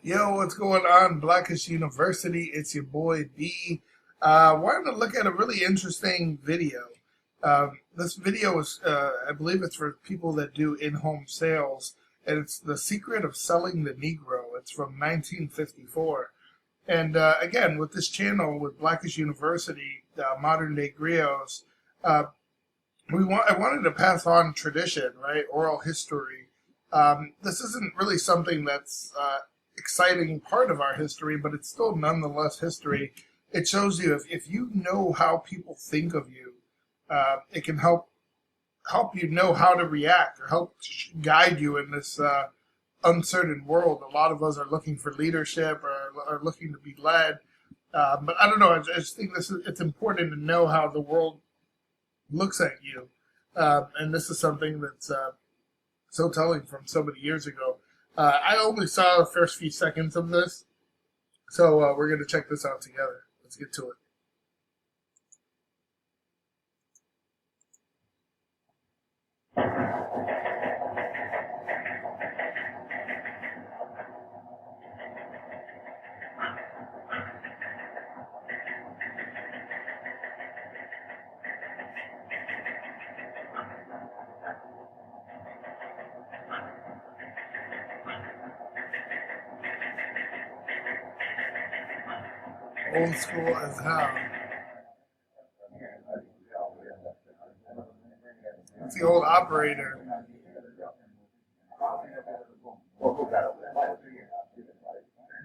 Yo, what's going on? Blackish University. It's your boy B. Wanted to look at a really interesting video. This video is, I believe it's for people that do in-home sales, and it's The Secret of Selling the Negro. It's from 1954. And again, with this channel, with Blackish University, Modern Day Griots, I wanted to pass on tradition, right? Oral history. This isn't really something that's exciting part of our history, but it's still nonetheless history. It shows you if you know how people think of you, it can help you know how to react or help guide you in this uncertain world. A lot of us are looking for leadership or are looking to be led, but I don't know. I just think it's important to know how the world looks at you, and this is something that's so telling from so many years ago. I only saw the first few seconds of this, so we're going to check this out together. Let's get to it. Old school as hell. It's the old operator.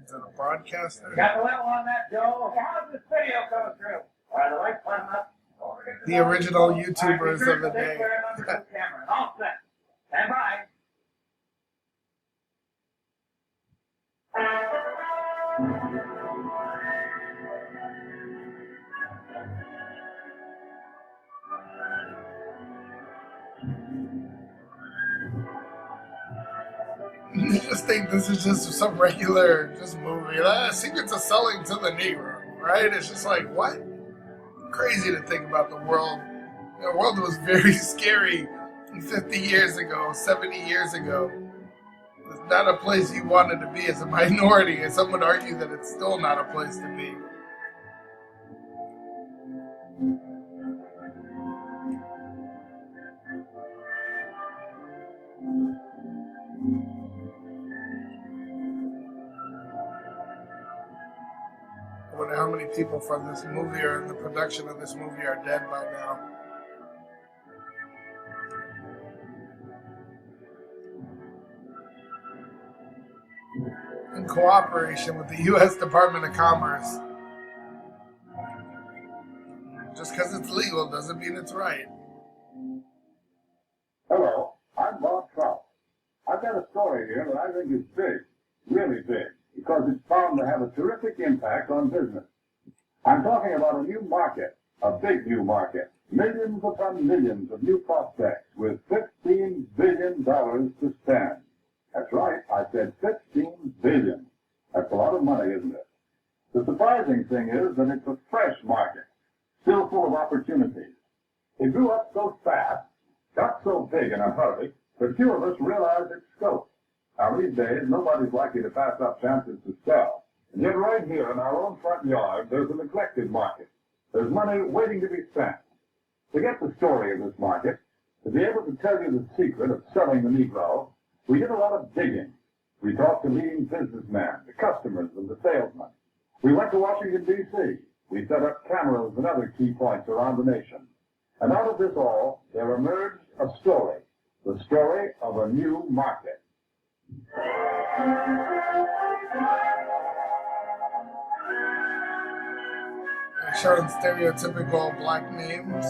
Is that a broadcaster? Got the level on that, Joe? How's this video coming through? The lights button up. The original YouTubers of the day. All set. Stand by. You just think this is just some regular movie. Secrets of Selling to the Negro, right? It's just like, what? Crazy to think about the world. The world was very scary 50 years ago, 70 years ago. It's not a place you wanted to be as a minority, and some would argue that it's still not a place to be. I wonder how many people from this movie or in the production of this movie are dead by now. In cooperation with the U.S. Department of Commerce. Just because it's legal doesn't mean it's right. Hello, I'm Bob Trout. I've got a story here that I think is big, really big, because it's bound to have a terrific impact on business. I'm talking about a new market, a big new market, millions upon millions of new prospects with $15 billion to spend. That's right, I said $15 billion. That's a lot of money, isn't it? The surprising thing is that it's a fresh market, still full of opportunities. It grew up so fast, got so big in a hurry, that few of us realize its scope. Now, these days, nobody's likely to pass up chances to sell. And yet right here in our own front yard, there's a neglected market. There's money waiting to be spent. To get the story of this market, to be able to tell you the secret of selling the Negro, we did a lot of digging. We talked to leading businessmen, the customers, and the salesmen. We went to Washington, D.C. We set up cameras and other key points around the nation. And out of this all, there emerged a story, the story of a new market. Showing stereotypical black names.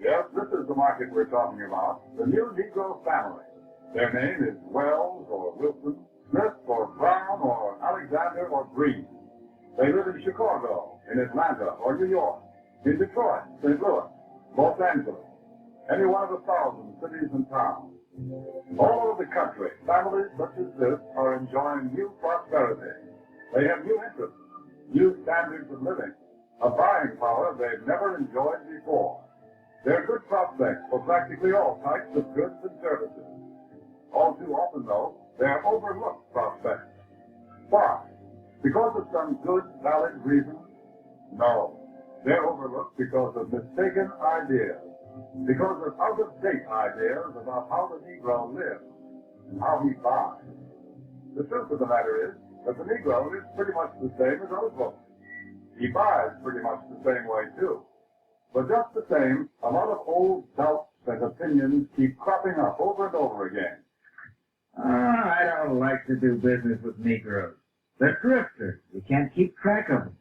Yes, this is the market we're talking about, the new Negro family. Their name is Wells or Wilson, Smith or Brown or Alexander or Green. They live in Chicago, in Atlanta or New York, in Detroit, St. Louis, Los Angeles, any one of 1,000 cities and towns. All over the country, families such as this are enjoying new prosperity. They have new interests, new standards of living, a buying power they've never enjoyed before. They're good prospects for practically all types of goods and services. All too often, though, they're overlooked prospects. Why? Because of some good, valid reason? No. They're overlooked because of mistaken ideas, because of out-of-date ideas about how the Negro lives and how he buys. The truth of the matter is that the Negro is pretty much the same as other folks. He buys pretty much the same way, too. But just the same, a lot of old doubts and opinions keep cropping up over and over again. I don't like to do business with Negroes. They're drifters. You can't keep track of them.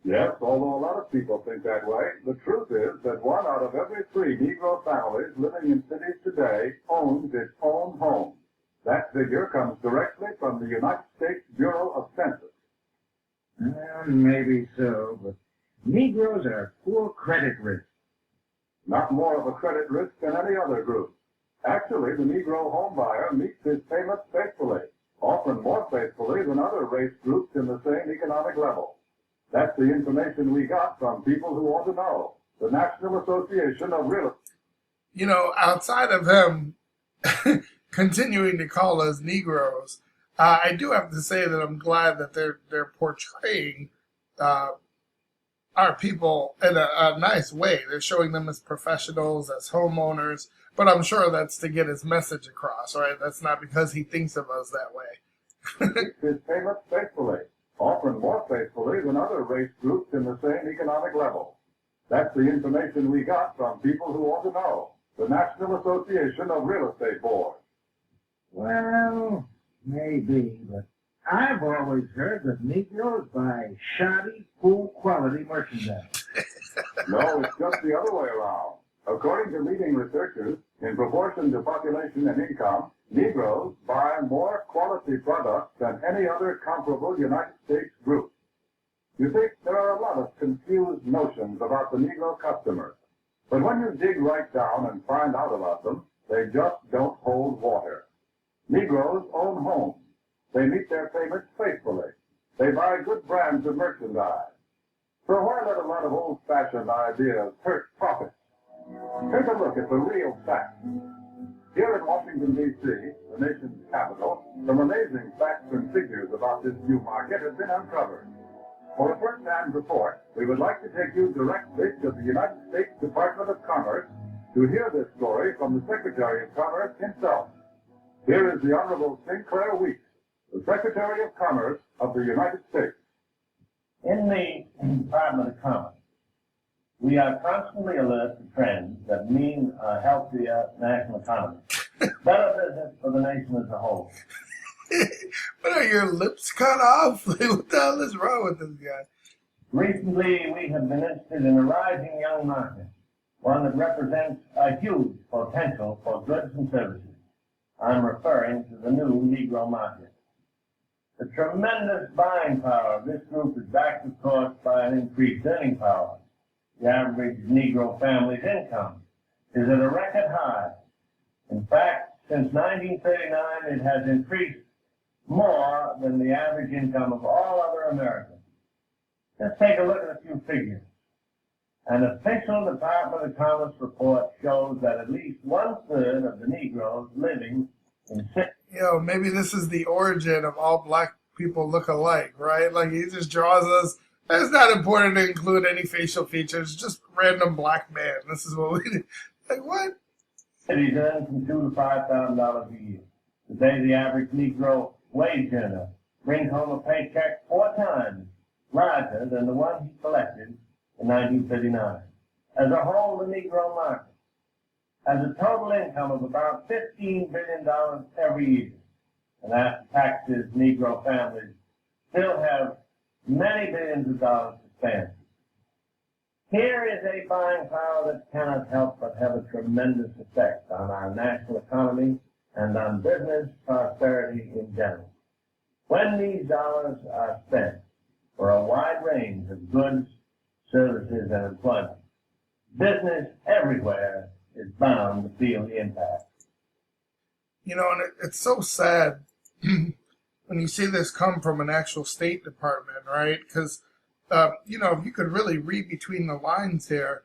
Yes, although a lot of people think that way, the truth is that 1 out of every 3 Negro families living in cities today owns its own home. That figure comes directly from the United States Bureau of Census. Maybe so, but Negroes are poor credit risk. Not more of a credit risk than any other group. Actually, the Negro homebuyer meets his payments faithfully, often more faithfully than other race groups in the same economic level. That's the information we got from people who ought to know. The National Association of Real Estate. You know, outside of him continuing to call us Negroes, I do have to say that I'm glad that they're portraying our people in a nice way. They're showing them as professionals, as homeowners, but I'm sure that's to get his message across, right? That's not because he thinks of us that way. His payments faithfully, often more faithfully than other race groups in the same economic level. That's the information we got from people who ought to know. The National Association of Real Estate Boards. Well, maybe, but I've always heard that Negroes buy shoddy, poor-quality merchandise. No, it's just the other way around. According to leading researchers, in proportion to population and income, Negroes buy more quality products than any other comparable United States group. You see, there are a lot of confused notions about the Negro customer. But when you dig right down and find out about them, they just don't hold water. Negroes own homes. They meet their payments faithfully. They buy good brands of merchandise. So why let a lot of old-fashioned ideas hurt profits? Take a look at the real facts. Here in Washington, D.C., the nation's capital, some amazing facts and figures about this new market have been uncovered. For a first-hand report, we would like to take you directly to the United States Department of Commerce to hear this story from the Secretary of Commerce himself. Here is the Honorable Sinclair Weeks, the Secretary of Commerce of the United States. In the Department of Commerce, we are constantly alert to trends that mean a healthier national economy, better business for the nation as a whole. What are your lips cut off? What the hell is wrong with this guy? Recently, we have been interested in a rising young market, one that represents a huge potential for goods and services. I'm referring to the new Negro market. The tremendous buying power of this group is backed, of course, by an increased earning power. The average Negro family's income is at a record high. In fact, since 1939, it has increased more than the average income of all other Americans. Let's take a look at a few figures. An official Department of Commerce report shows that at least 1/3 of the Negroes living in cities. You know, maybe this is the origin of all black people look alike, right? Like, he just draws us. It's not important to include any facial features, just random black man. This is what we do. Like, what? Cities earn from $2,000 to $5,000 a year. Today, the average Negro wage earner brings home a paycheck 4 times larger than the one he collected in 1939. As a whole, the Negro market has a total income of about $15 billion every year. And after taxes, Negro families still have many billions of dollars to spend. Here is a buying power that cannot help but have a tremendous effect on our national economy and on business prosperity in general. When these dollars are spent for a wide range of goods, services, and employment, business everywhere is bound to feel the impact. You know, and it's so sad when you see this come from an actual State Department, right? Because, you know, if you could really read between the lines here,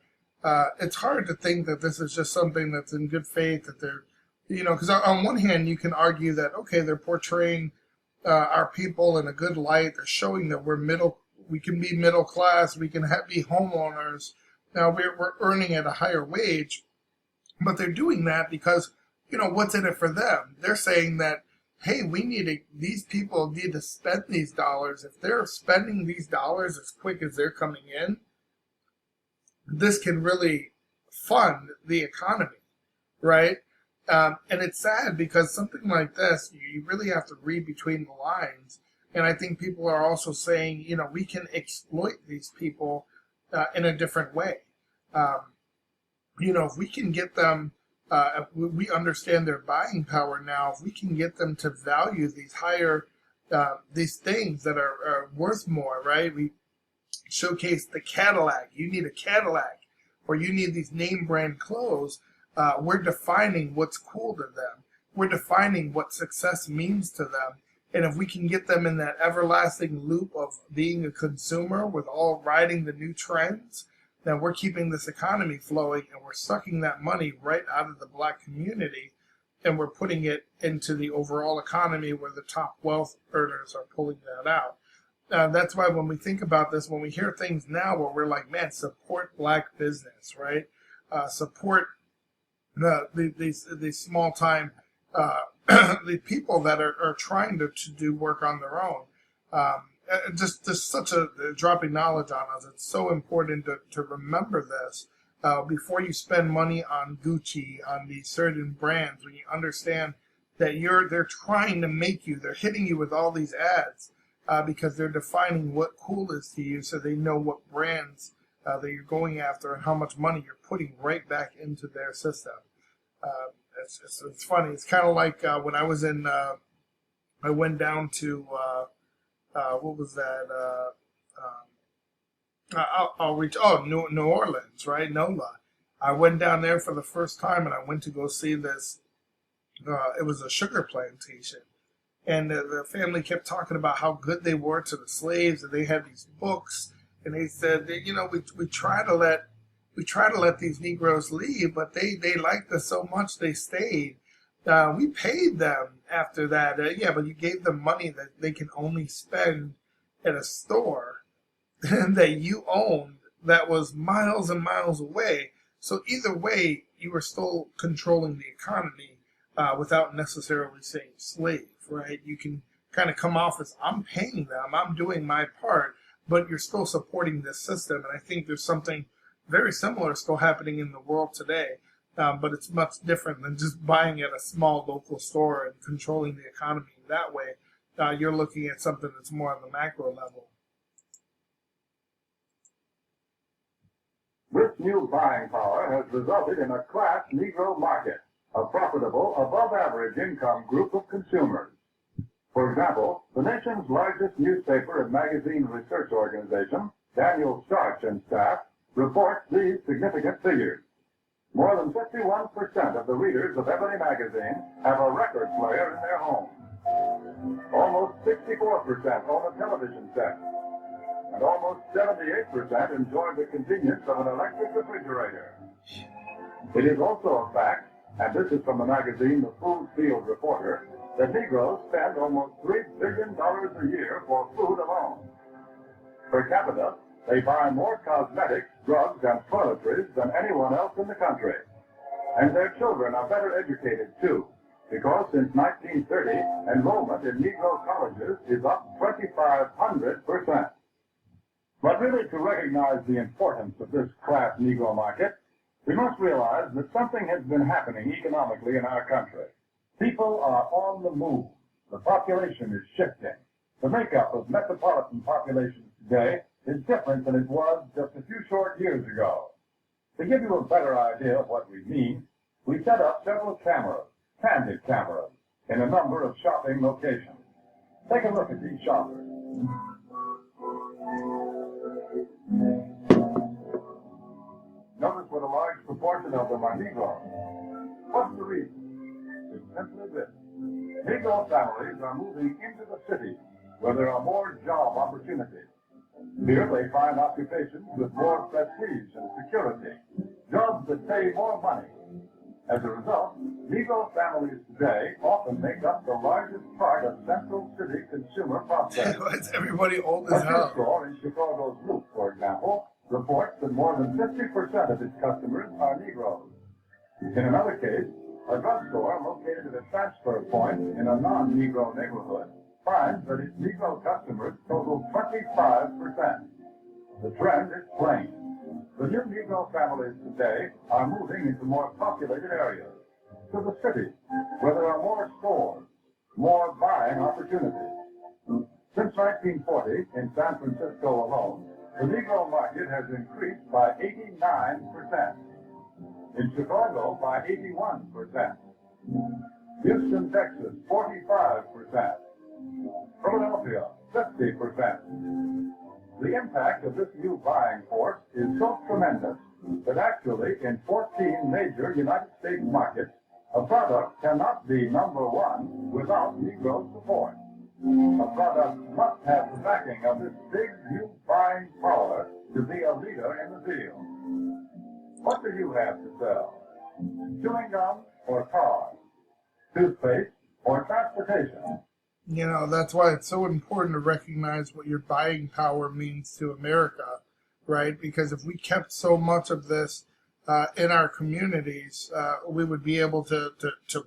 it's hard to think that this is just something that's in good faith, that they're, you know, because on one hand, you can argue that, okay, they're portraying our people in a good light. They're showing that we can be middle class, we can be homeowners. Now we're earning at a higher wage, but they're doing that because, what's in it for them? They're saying that, hey, these people need to spend these dollars. If they're spending these dollars as quick as they're coming in, this can really fund the economy, right? And it's sad because something like this, you really have to read between the lines. And I think people are also saying, we can exploit these people in a different way. If we can get them, if we understand their buying power now, if we can get them to value these higher, these things that are worth more, right? We showcase the Cadillac. You need a Cadillac, or you need these name brand clothes. We're defining what's cool to them. We're defining what success means to them. And if we can get them in that everlasting loop of being a consumer with all riding the new trends, then we're keeping this economy flowing, and we're sucking that money right out of the black community, and we're putting it into the overall economy where the top wealth earners are pulling that out. That's why when we think about this, when we hear things now where we're like, man, support black business, right? Support these small time the people that are trying to do work on their own. Just such a dropping knowledge on us. It's so important to remember this before you spend money on Gucci, on these certain brands. When you understand that they're trying to make you, they're hitting you with all these ads because they're defining what cool is to you, so they know what brands that you're going after and how much money you're putting right back into their system. It's funny. It's kind of like when I was in. I went down to what was that? I'll reach. Oh, New Orleans, right? NOLA. I went down there for the first time, and I went to go see this. It was a sugar plantation, and the family kept talking about how good they were to the slaves, and they had these books, and they said that, we try to let these Negroes leave, but they liked us so much they stayed. We paid them after that. But you gave them money that they can only spend at a store that you owned that was miles and miles away. So either way, you were still controlling the economy without necessarily saying slave, right? You can kind of come off as, I'm paying them, I'm doing my part, but you're still supporting this system. And I think there's something very similar still happening in the world today, but it's much different than just buying at a small local store and controlling the economy that way. You're looking at something that's more on the macro level. This new buying power has resulted in a class Negro market, a profitable, above-average income group of consumers. For example, the nation's largest newspaper and magazine research organization, Daniel Starch and staff, reports these significant figures. More than 51% of the readers of Ebony magazine have a record player in their home. Almost 64% own a television set. And almost 78% enjoy the convenience of an electric refrigerator. It is also a fact, and this is from the magazine The Food Field Reporter, that Negroes spend almost $3 billion a year for food alone. Per capita, they buy more cosmetics, drugs, and toiletries than anyone else in the country. And their children are better educated, too, because since 1930, enrollment in Negro colleges is up 2,500%. But really, to recognize the importance of this class Negro market, we must realize that something has been happening economically in our country. People are on the move. The population is shifting. The makeup of metropolitan populations today is different than it was just a few short years ago. To give you a better idea of what we mean, we set up several cameras, candid cameras, in a number of shopping locations. Take a look at these shoppers. Notice what a large proportion of them are Negroes. What's the reason? It's simply this. Negro families are moving into the city where there are more job opportunities. Here they find occupations with more prestige and security, jobs that pay more money. As a result, Negro families today often make up the largest part of Central City consumer prospects. It's everybody old A as shoe hell. store in Chicago's Loop, for example, reports that more than 50% of its customers are Negroes. In another case, a drugstore located at a transfer point in a non-Negro neighborhood finds that its Negro customers total 25%. The trend is plain. The new Negro families today are moving into more populated areas, to the cities, where there are more stores, more buying opportunities. Since 1940, in San Francisco alone, the Negro market has increased by 89%. In Chicago, by 81%. Houston, Texas, 45%. Philadelphia, 50%. The impact of this new buying force is so tremendous that actually in 14 major United States markets, a product cannot be number one without Negro support. A product must have the backing of this big new buying power to be a leader in the field. What do you have to sell? Chewing gum or cars? Toothpaste or transportation? You know, that's why it's so important to recognize what your buying power means to America, right? Because if we kept so much of this in our communities, we would be able to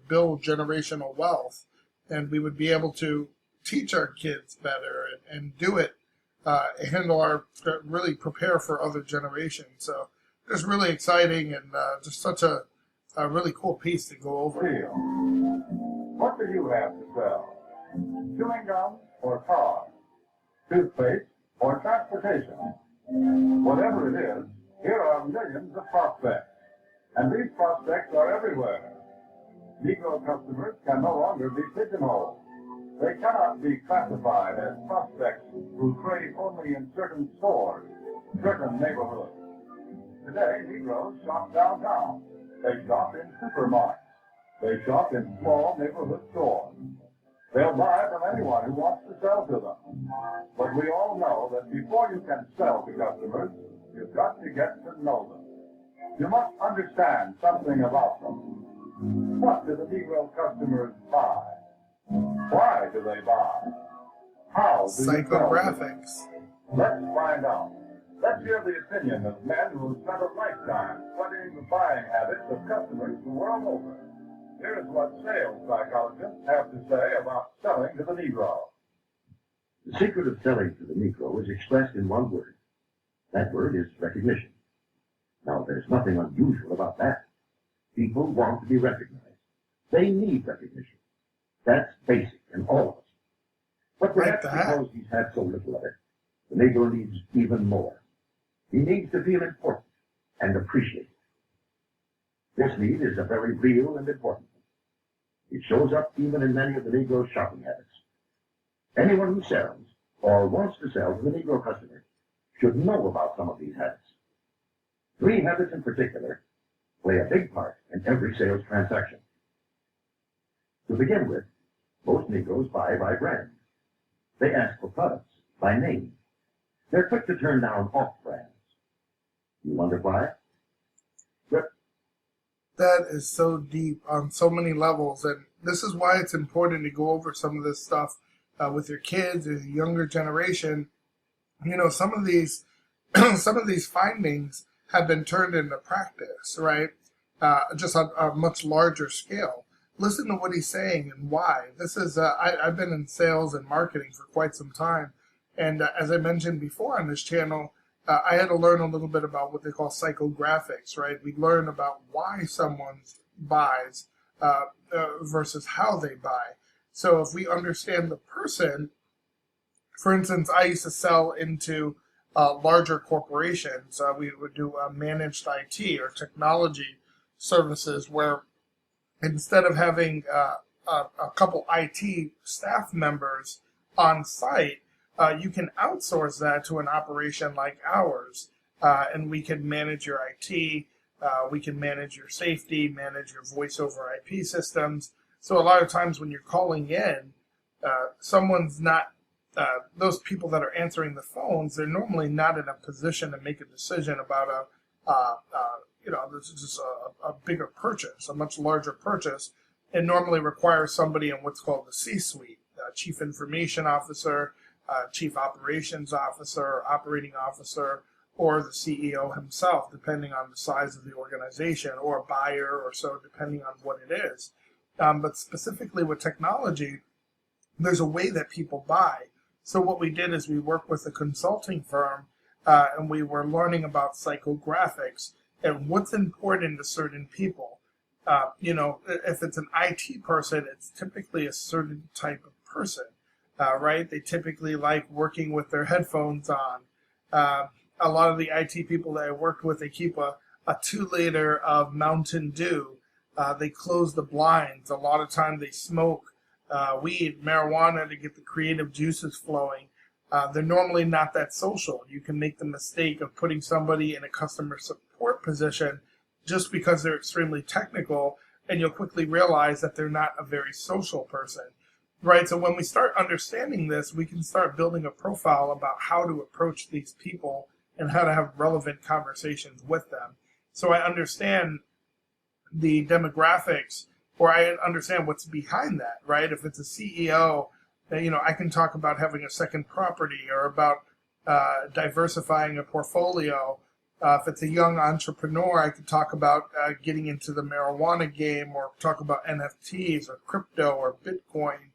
build generational wealth, and we would be able to teach our kids better and do it, really prepare for other generations. So it's really exciting and just such a really cool piece to go over. Deal. What do you have to sell? Chewing gum or cars? Toothpaste or transportation? Whatever it is, here are millions of prospects. And these prospects are everywhere. Negro customers can no longer be pigeonholed. They cannot be classified as prospects who trade only in certain stores, certain neighborhoods. Today, Negroes shop downtown. They shop in supermarkets. They shop in small neighborhood stores. They'll buy from anyone who wants to sell to them. But we all know that before you can sell to customers, you've got to get to know them. You must understand something about them. What do the Negro customers buy? Why do they buy? How do you sell to them? Psychographics. Let's find out. Let's hear the opinion of men who have spent a lifetime studying the buying habits of customers the world over. Here's what sales psychologists have to say about selling to the Negro. The secret of selling to the Negro is expressed in one word. That word is recognition. Now, there's nothing unusual about that. People want to be recognized. They need recognition. That's basic in all of us. But perhaps because he's had so little of it, the Negro needs even more. He needs to feel important and appreciated. This need is a very real and important one. It shows up even in many of the Negro's shopping habits. Anyone who sells or wants to sell to the Negro customer should know about some of these habits. 3 habits in particular play a big part in every sales transaction. To begin with, most Negroes buy by brand. They ask for products by name. They're quick to turn down off brands. You wonder why? That is so deep on so many levels, and this is why it's important to go over some of this stuff with your kids or the younger generation. You know, some of these findings have been turned into practice, right? Just on a much larger scale. Listen to what he's saying and why. This is I've been in sales and marketing for quite some time, and as I mentioned before on this channel, I had to learn a little bit about what they call psychographics, right? We learn about why someone buys versus how they buy. So if we understand the person, for instance, I used to sell into larger corporations. We would do managed IT or technology services where instead of having a couple IT staff members on site, you can outsource that to an operation like ours, and we can manage your IT, we can manage your safety, manage your voice over IP systems. So a lot of times when you're calling in, someone's not, those people that are answering the phones, they're normally not in a position to make a decision about this is just a bigger purchase, a much larger purchase, and normally requires somebody in what's called the C-suite, chief information officer, chief operations officer, operating officer, or the CEO himself, depending on the size of the organization, or a buyer or so, depending on what it is. But specifically with technology, there's a way that people buy. So what we did is we worked with a consulting firm, and we were learning about psychographics and what's important to certain people. If it's an IT person, it's typically a certain type of person, right? They typically like working with their headphones on. A lot of the IT people that I worked with, they keep a 2-liter of Mountain Dew. They close the blinds. A lot of time they smoke weed, marijuana to get the creative juices flowing. They're normally not that social. You can make the mistake of putting somebody in a customer support position just because they're extremely technical, and you'll quickly realize that they're not a very social person, right? So when we start understanding this, we can start building a profile about how to approach these people and how to have relevant conversations with them. So I understand the demographics, or I understand what's behind that, right? If it's a CEO, I can talk about having a second property, or about diversifying a portfolio. If it's a young entrepreneur, I could talk about getting into the marijuana game, or talk about NFTs or crypto or Bitcoin,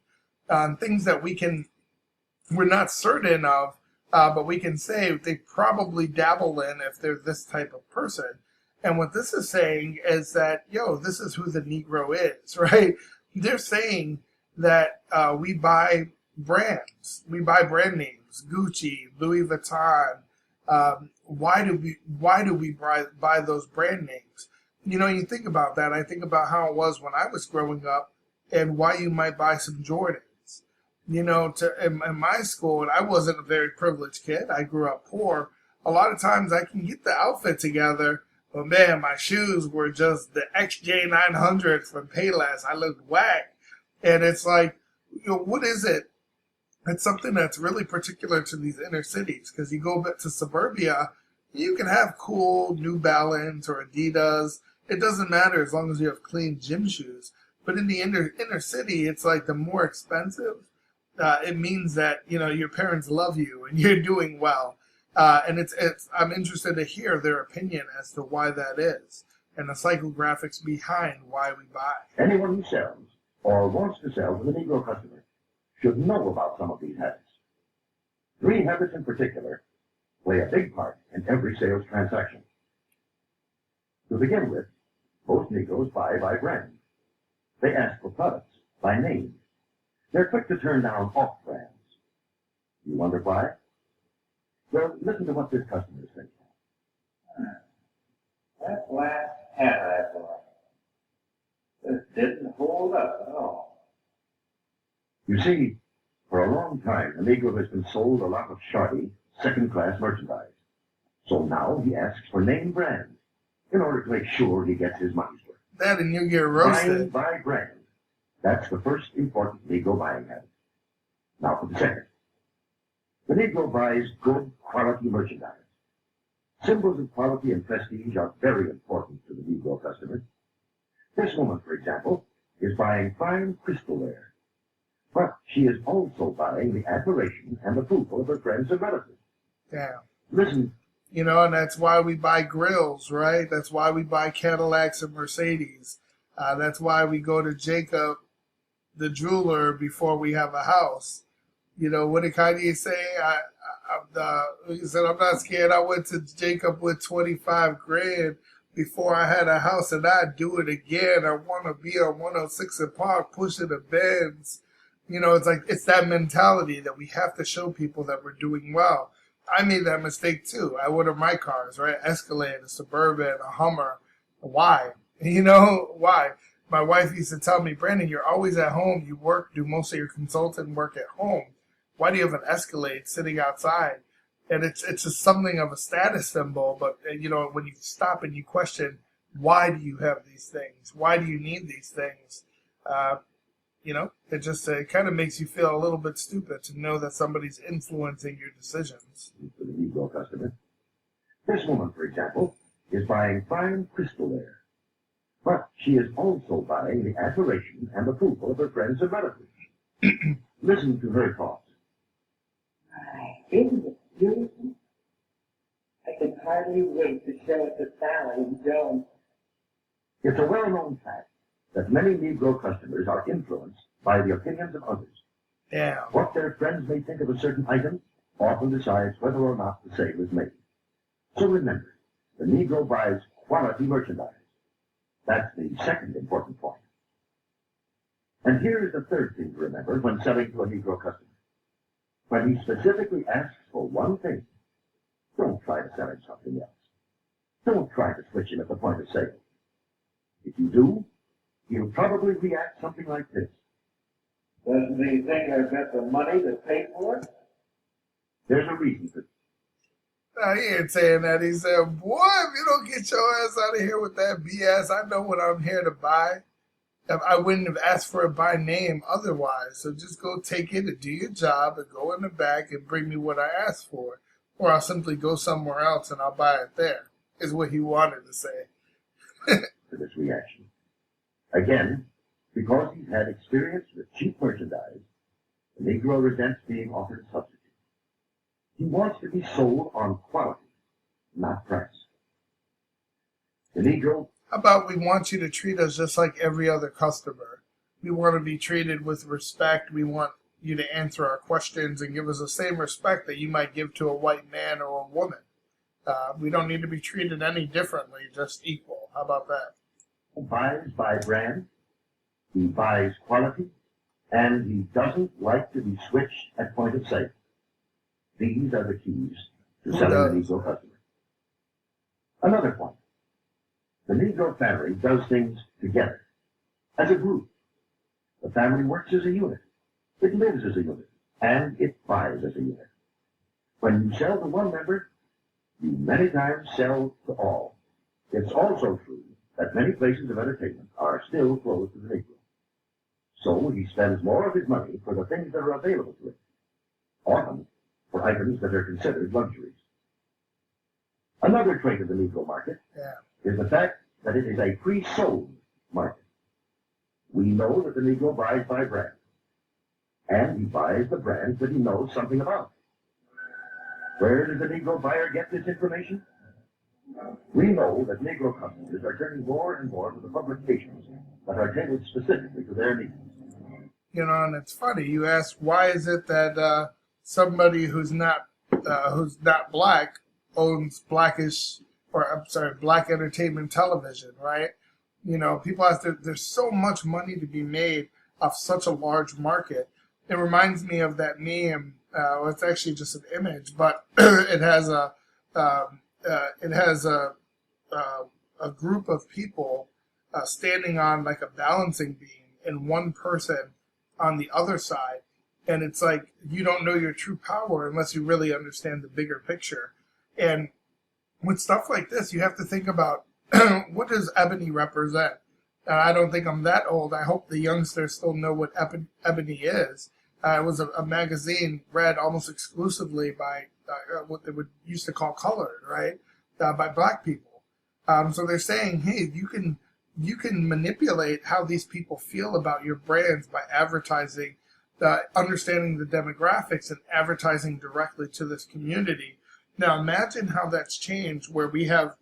things that we're not certain of, but we can say they probably dabble in if they're this type of person. And what this is saying is that, this is who the Negro is, right? They're saying that we buy brands, we buy brand names, Gucci, Louis Vuitton. Why do we buy those brand names? You think about that. I think about how it was when I was growing up, and why you might buy some Jordans. In my school, and I wasn't a very privileged kid. I grew up poor. A lot of times I can get the outfit together, but man, my shoes were just the XJ900 from Payless. I looked whack. And it's like, what is it? It's something that's really particular to these inner cities, because you go back to suburbia, you can have cool New Balance or Adidas. It doesn't matter as long as you have clean gym shoes. But in the inner city, it's like the more expensive, it means that, your parents love you and you're doing well. And I'm interested to hear their opinion as to why that is, and the psychographics behind why we buy. Anyone who sells or wants to sell to the Negro customer should know about some of these habits. 3 habits in particular play a big part in every sales transaction. To begin with, most Negroes buy by brand. They ask for products by name. They're quick to turn down off brands. You wonder why? Well, listen to what this customer is saying. That last hat I bought, this didn't hold up at all. You see, for a long time, the Negro has been sold a lot of shoddy, second-class merchandise. So now he asks for name brands in order to make sure he gets his money's worth. That and you get roasted. Buying by brand. That's the first important Negro buying habit. Now for the second. The Negro buys good quality merchandise. Symbols of quality and prestige are very important to the Negro customer. This woman, for example, is buying fine crystalware. But she is also buying the admiration and approval of her friends and relatives. Yeah. Listen. And that's why we buy grills, right? That's why we buy Cadillacs and Mercedes. That's why we go to Jacob, the jeweler, before we have a house. What did Kanye say? He said, I'm not scared. I went to Jacob with 25 grand before I had a house, and I'd do it again. I want to be on 106 and Park pushing the Benz. It's that mentality that we have to show people that we're doing well. I made that mistake too. I ordered my cars, right? Escalade, a Suburban, a Hummer. Why? Why? My wife used to tell me, Brandon, you're always at home. You do most of your consultant work at home. Why do you have an Escalade sitting outside? And it's just something of a status symbol. But, when you stop and you question, why do you have these things? Why do you need these things? It kind of makes you feel a little bit stupid to know that somebody's influencing your decisions. For the Negro customer. This woman, for example, is buying fine crystalware, but she is also buying the admiration and approval of her friends and relatives. Listen to her thoughts. Isn't it beautiful? I can hardly wait to show it to Sally and Joan. It's a well-known fact that many Negro customers are influenced by the opinions of others. Yeah. What their friends may think of a certain item often decides whether or not the sale is made. So remember, the Negro buys quality merchandise. That's the second important point. And here is the third thing to remember when selling to a Negro customer. When he specifically asks for one thing, don't try to sell him something else. Don't try to switch him at the point of sale. If you do, he'll probably react something like this. Doesn't he think I've got the money to pay for it? There's a reason for it. No, he ain't saying that. He said, boy, if you don't get your ass out of here with that BS, I know what I'm here to buy. I wouldn't have asked for it by name otherwise. So just go take it and do your job and go in the back and bring me what I asked for. Or I'll simply go somewhere else and I'll buy it there, is what he wanted to say. For this reaction. Again, because he's had experience with cheap merchandise, the Negro resents being offered a substitute. He wants to be sold on quality, not price. The Negro... How about we want you to treat us just like every other customer? We want to be treated with respect. We want you to answer our questions and give us the same respect that you might give to a white man or a woman. We don't need to be treated any differently, just equal. How about that? He buys by brand, he buys quality, and he doesn't like to be switched at point of sale. These are the keys to selling the Negro customer. Another point. The Negro family does things together, as a group. The family works as a unit. It lives as a unit, and it buys as a unit. When you sell to one member, you many times sell to all. It's also true that many places of entertainment are still closed to the Negro. So he spends more of his money for the things that are available to him, often for items that are considered luxuries. Another trait of the Negro market is the fact that it is a pre-sold market. We know that the Negro buys by brand, and he buys the brands that he knows something about. Where does the Negro buyer get this information? We know that Negro customers are turning more and more to the publications that are tailored specifically to their needs. You know, and it's funny. You ask, why is it that somebody who's not black owns black entertainment television, right? You know, people ask, there's so much money to be made off such a large market. It reminds me of that meme. It's actually just an image, but it has a group of people standing on like a balancing beam and one person on the other side. And it's like, you don't know your true power unless you really understand the bigger picture. And with stuff like this, you have to think about what does ebony represent? And I don't think I'm that old. I hope the youngsters still know what ebony is. It was a magazine read almost exclusively by what they would used to call colored, right? By black people. So they're saying, hey, you can manipulate how these people feel about your brands by advertising, understanding the demographics and advertising directly to this community. Now imagine how that's changed where we have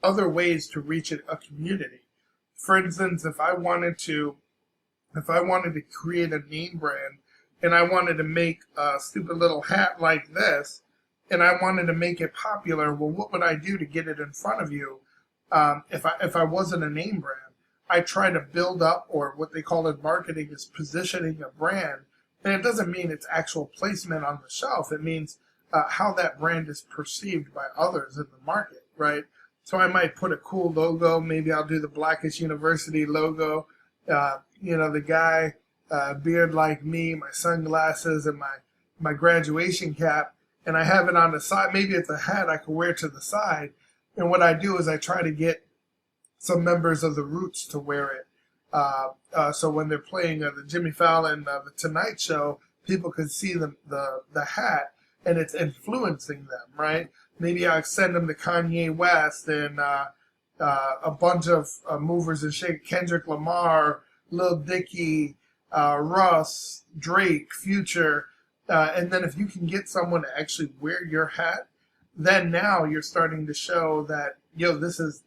other ways to reach a community. For instance, if I wanted to create a name brand and I wanted to make a stupid little hat like this and I wanted to make it popular, well, what would I do to get it in front of you if I wasn't a name brand? I try to build up, or what they call in marketing is positioning a brand. And it doesn't mean it's actual placement on the shelf. It means how that brand is perceived by others in the market, right? So I might put a cool logo. Maybe I'll do the Blackish University logo. The guy, beard like me, my sunglasses, and my graduation cap. And I have it on the side. Maybe it's a hat I can wear to the side. And what I do is I try to get some members of the Roots to wear it. So when they're playing the Jimmy Fallon, the Tonight Show, people can see the hat and it's influencing them, right? maybe I send them to Kanye West and a bunch of movers and shakers, Kendrick Lamar, Lil Dicky, Russ, Drake, Future, and then if you can get someone to actually wear your hat, then now you're starting to show that, this is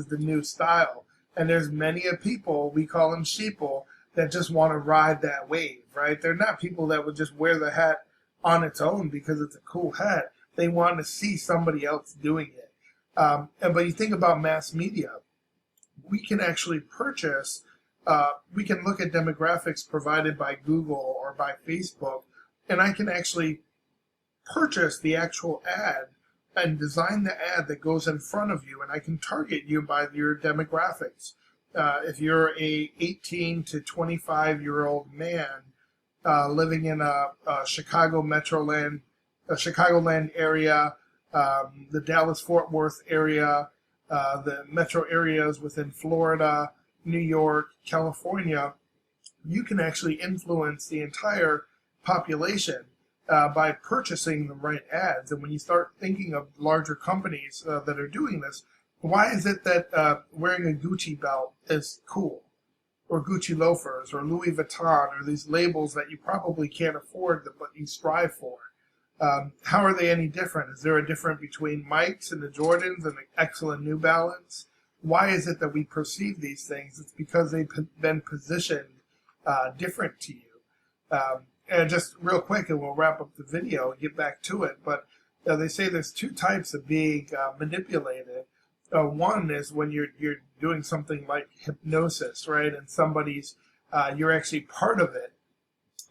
the new style. And there's many of people, we call them sheeple, that just want to ride that wave, right? They're not people that would just wear the hat on its own because it's a cool hat. They want to see somebody else doing it. But you think about mass media, we can actually purchase, we can look at demographics provided by Google or by Facebook, and I can actually purchase the actual ad and design the ad that goes in front of you, and I can target you by your demographics. If you're a 18 to 25-year-old man living in a Chicagoland area, the Dallas-Fort Worth area, the metro areas within Florida, New York, California, you can actually influence the entire population by purchasing the right ads. And when you start thinking of larger companies that are doing this, why is it that wearing a Gucci belt is cool, or Gucci loafers, or Louis Vuitton, or these labels that you probably can't afford but you strive for? How are they any different? Is there a difference between Mike's and the Jordans and the excellent New Balance? Why is it that we perceive these things? It's because they've been positioned different to you. And just real quick, and we'll wrap up the video and get back to it, but they say there's two types of being manipulated. One is when you're doing something like hypnosis, right? And somebody's, you're actually part of it,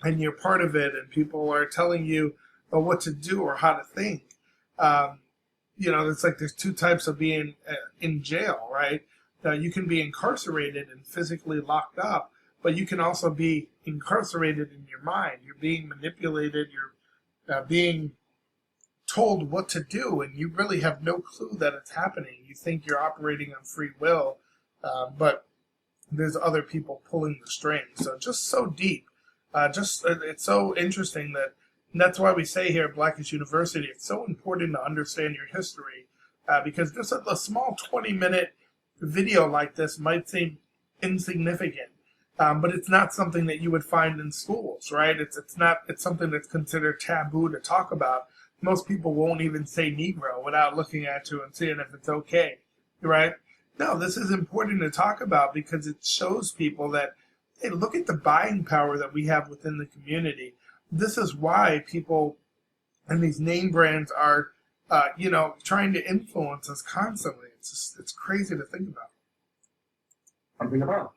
and you're part of it, and people are telling you what to do or how to think. It's like there's two types of being in jail, right? You can be incarcerated and physically locked up, but you can also be incarcerated in your mind. You're being manipulated. You're being told what to do, and you really have no clue that it's happening. You think you're operating on free will, but there's other people pulling the strings. So just so deep. It's so interesting and that's why we say here at Blackish University, it's so important to understand your history, because just a small 20-minute video like this might seem insignificant. But it's not something that you would find in schools, right? It's something that's considered taboo to talk about. Most people won't even say Negro without looking at you and seeing if it's okay, right? No, this is important to talk about because it shows people that, hey, look at the buying power that we have within the community. This is why people and these name brands are, trying to influence us constantly. It's crazy to think about. Something about.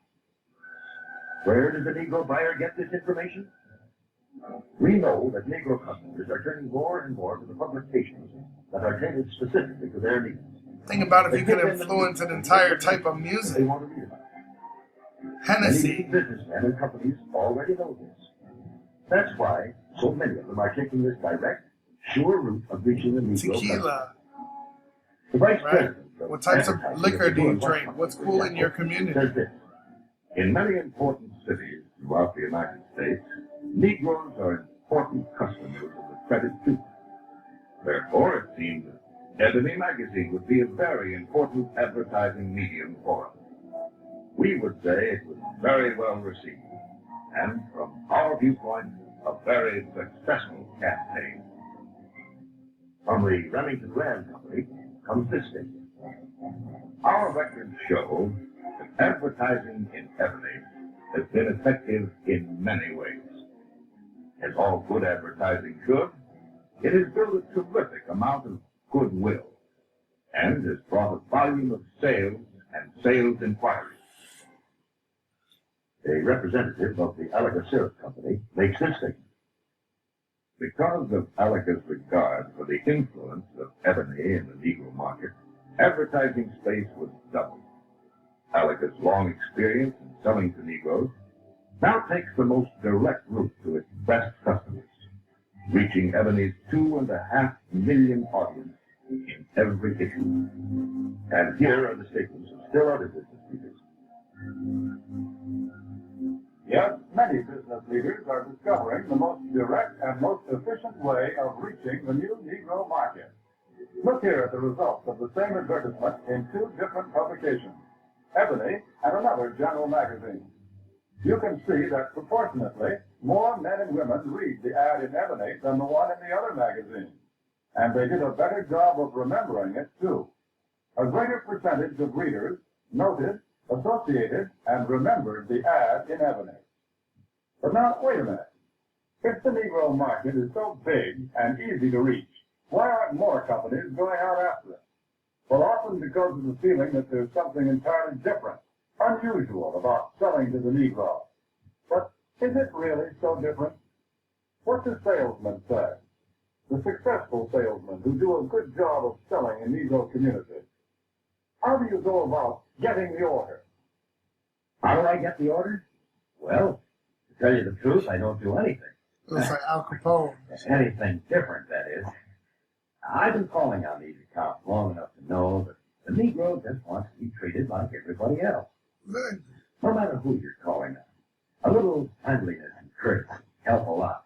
Where does the Negro buyer get this information? We know that Negro customers are turning more and more to the publications that are tailored specifically to their needs. Think about if you can influence an entire type of music. They want to read about. Hennessy. Many businessmen and companies already know this. That's why so many of them are taking this direct, sure route of reaching the Negro customer. Tequila. The vice Right. president of What types of advertising liquor do you at the World drink? What's cool in your community? says this. In many important cities throughout the United States, Negroes are important customers of the credit too. Therefore, it seems Ebony magazine would be a very important advertising medium for them. We would say it was very well received, and from our viewpoint, a very successful campaign. From the Remington Rand Company comes this statement. Our records show that advertising in Ebony has been effective in many ways. As all good advertising should, it has built a terrific amount of goodwill and has brought a volume of sales and sales inquiries. A representative of the Alaga Syrup Company makes this statement. Because of Alaga's regard for the influence of ebony in the Negro market, advertising space was doubled. Alaga's long experience in selling to Negroes now takes the most direct route to its best customers, reaching Ebony's 2.5 million audience in every issue. And here are the statements of still other business leaders. Yes, many business leaders are discovering the most direct and most efficient way of reaching the new Negro market. Look here at the results of the same advertisement in two different publications, Ebony and another general magazine. You can see that proportionately more men and women read the ad in Ebony than the one in the other magazine. And they did a better job of remembering it, too. A greater percentage of readers noted, associated, and remembered the ad in Ebony. But now, wait a minute. If the Negro market is so big and easy to reach, why aren't more companies going out after it? Well, often because of the feeling that there's something entirely different, unusual about selling to the Negro. But is it really so different? What do salesmen say? The successful salesmen who do a good job of selling in Negro communities. How do you go about getting the order? How do I get the order? Well, to tell you the truth, I don't do anything. Looks like Al Capone. Anything different, that is. I've been calling on these accounts long enough to know that the Negro just wants to be treated like everybody else. Good. No matter who you're calling on. A little friendliness and courtesy help a lot.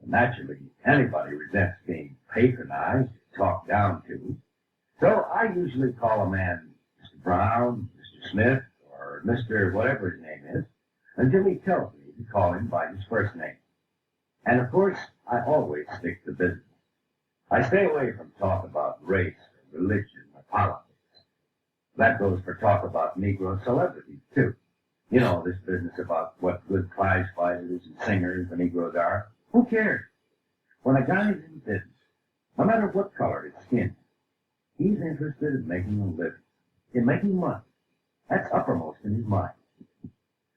And naturally, anybody resents being patronized, talked down to. So I usually call a man Mr. Brown, Mr. Smith, or Mr. whatever his name is, until he tells me to call him by his first name. And of course, I always stick to business. I stay away from talk about race, or religion, or politics. That goes for talk about Negro celebrities, too. You know, this business about what good prize fighters and singers the Negroes are. Who cares? When a guy's in business, no matter what color his skin, he's interested in making a living, in making money. That's uppermost in his mind.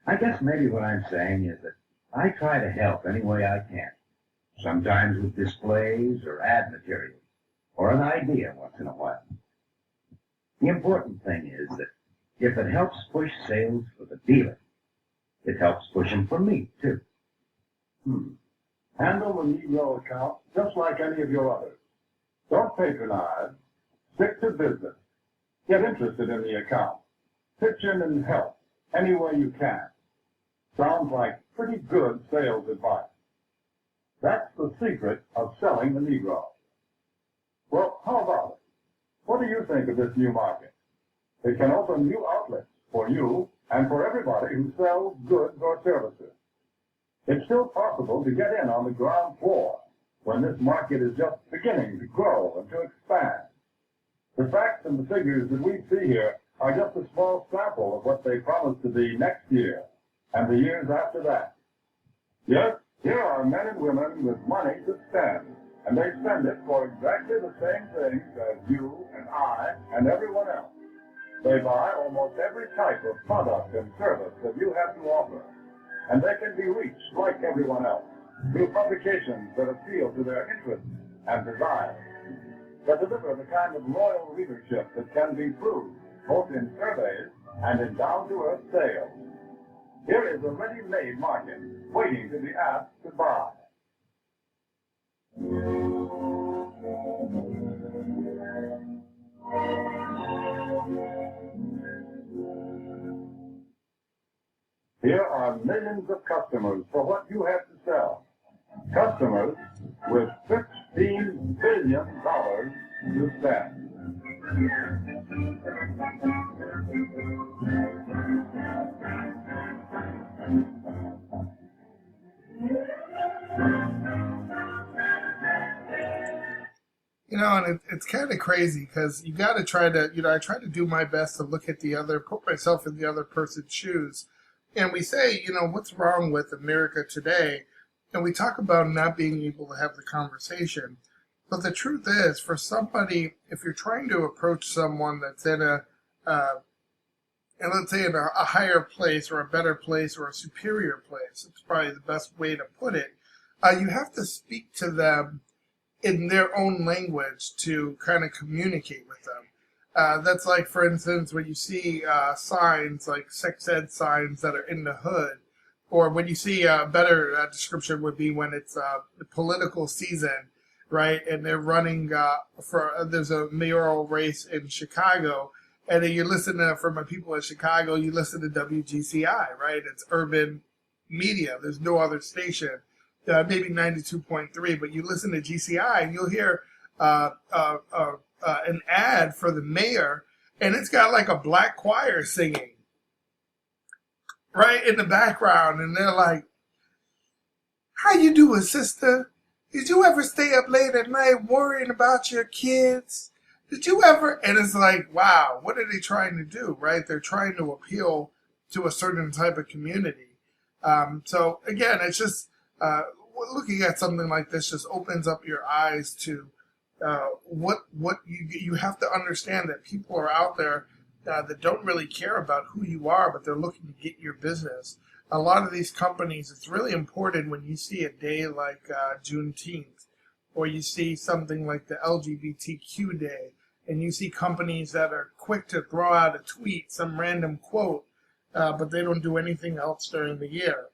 I guess maybe what I'm saying is that I try to help any way I can, sometimes with displays or ad materials, or an idea once in a while. The important thing is that if it helps push sales for the dealer, it helps push them for me, too. Handle the Negro account just like any of your others. Don't patronize. Stick to business. Get interested in the account. Pitch in and help any way you can. Sounds like pretty good sales advice. That's the secret of selling the Negro. Well, how about it? What do you think of this new market? It can open new outlets for you and for everybody who sells goods or services. It's still possible to get in on the ground floor when this market is just beginning to grow and to expand. The facts and the figures that we see here are just a small sample of what they promise to be next year and the years after that. Yes, here are men and women with money to spend, and they spend it for exactly the same things as you and I and everyone else. They buy almost every type of product and service that you have to offer, and they can be reached like everyone else through publications that appeal to their interests and desires, that deliver the kind of loyal readership that can be proved both in surveys and in down-to-earth sales. Here is a ready-made market waiting to be asked to buy. Here are millions of customers for what you have to sell. Customers with $15 billion to spend. You know, and it's kind of crazy because you got to try to, I try to do my best to look at put myself in the other person's shoes. And we say, what's wrong with America today? And we talk about not being able to have the conversation. But the truth is, for somebody, if you're trying to approach someone that's in let's say in a higher place or a better place or a superior place, it's probably the best way to put it, you have to speak to them in their own language to kind of communicate with them. That's like, for instance, when you see signs like sex ed signs that are in the hood, or when you see a better description would be when it's the political season, right? And they're running there's a mayoral race in Chicago, and then you listen to, from the people in Chicago, you listen to WGCI, right? It's urban media. There's no other station. Maybe 92.3, but you listen to GCI and you'll hear an ad for the mayor, and it's got like a black choir singing right in the background, and they're like, "How you doing, sister? Did you ever stay up late at night worrying about your kids? Did you ever?" And it's like, wow, what are they trying to do, right? They're trying to appeal to a certain type of community. So again, it's just looking at something like this just opens up your eyes to what you have to understand, that people are out there that don't really care about who you are, but they're looking to get your business. A lot of these companies, it's really important when you see a day like Juneteenth, or you see something like the LGBTQ day, and you see companies that are quick to throw out a tweet, some random quote, but they don't do anything else during the year.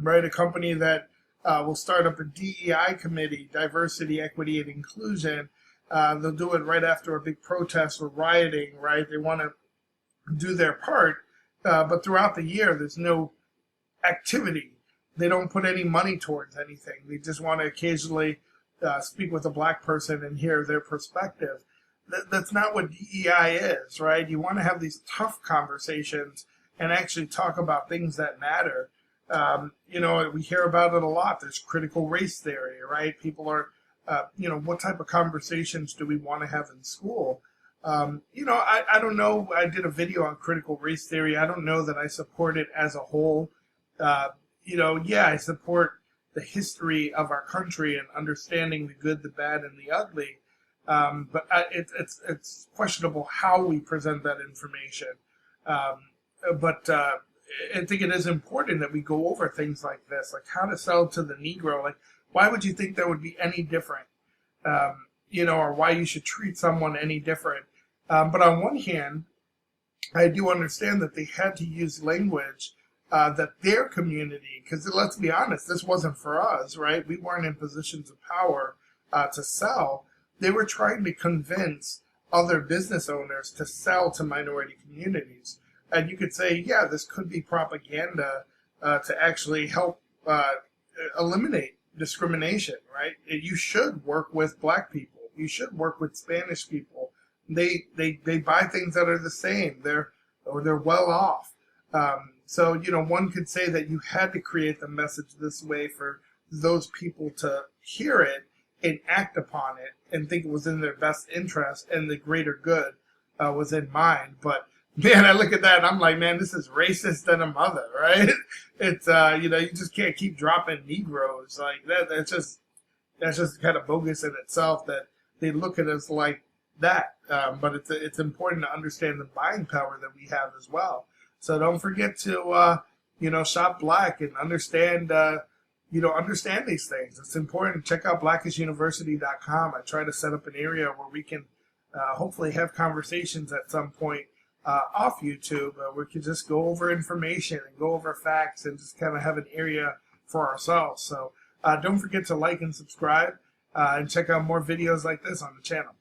Right? A company that will start up a DEI committee, diversity, equity, and inclusion. They'll do it right after a big protest or rioting, right? They want to do their part, but throughout the year, there's no activity. They don't put any money towards anything. They just want to occasionally speak with a black person and hear their perspective. That's not what DEI is, right? You want to have these tough conversations and actually talk about things that matter. We hear about it a lot. There's critical race theory, right? People are, what type of conversations do we want to have in school? I don't know. I did a video on critical race theory. I don't know that I support it as a whole. I support the history of our country and understanding the good, the bad, and the ugly. But it's questionable how we present that information. But I think it is important that we go over things like this, like how to sell to the Negro. Like, why would you think that would be any different? Or why you should treat someone any different. But on one hand, I do understand that they had to use language that their community, because let's be honest, this wasn't for us, right? We weren't in positions of power to sell. They were trying to convince other business owners to sell to minority communities. And you could say, yeah, this could be propaganda to actually help eliminate discrimination, right? You should work with black people. You should work with Spanish people. They buy things that are the same. They're well off. So one could say that you had to create the message this way for those people to hear it and act upon it and think it was in their best interest and the greater good was in mind. But man, I look at that and I'm like, man, this is racist than a mother, right? It's you just can't keep dropping Negroes like that. That's just kind of bogus in itself that they look at us like that. But it's important to understand the buying power that we have as well. So don't forget to shop black and understand understand these things. It's important. Check out blackishuniversity.com. I try to set up an area where we can hopefully have conversations at some point off YouTube. We can just go over information and go over facts and just kind of have an area for ourselves. So don't forget to like and subscribe and check out more videos like this on the channel.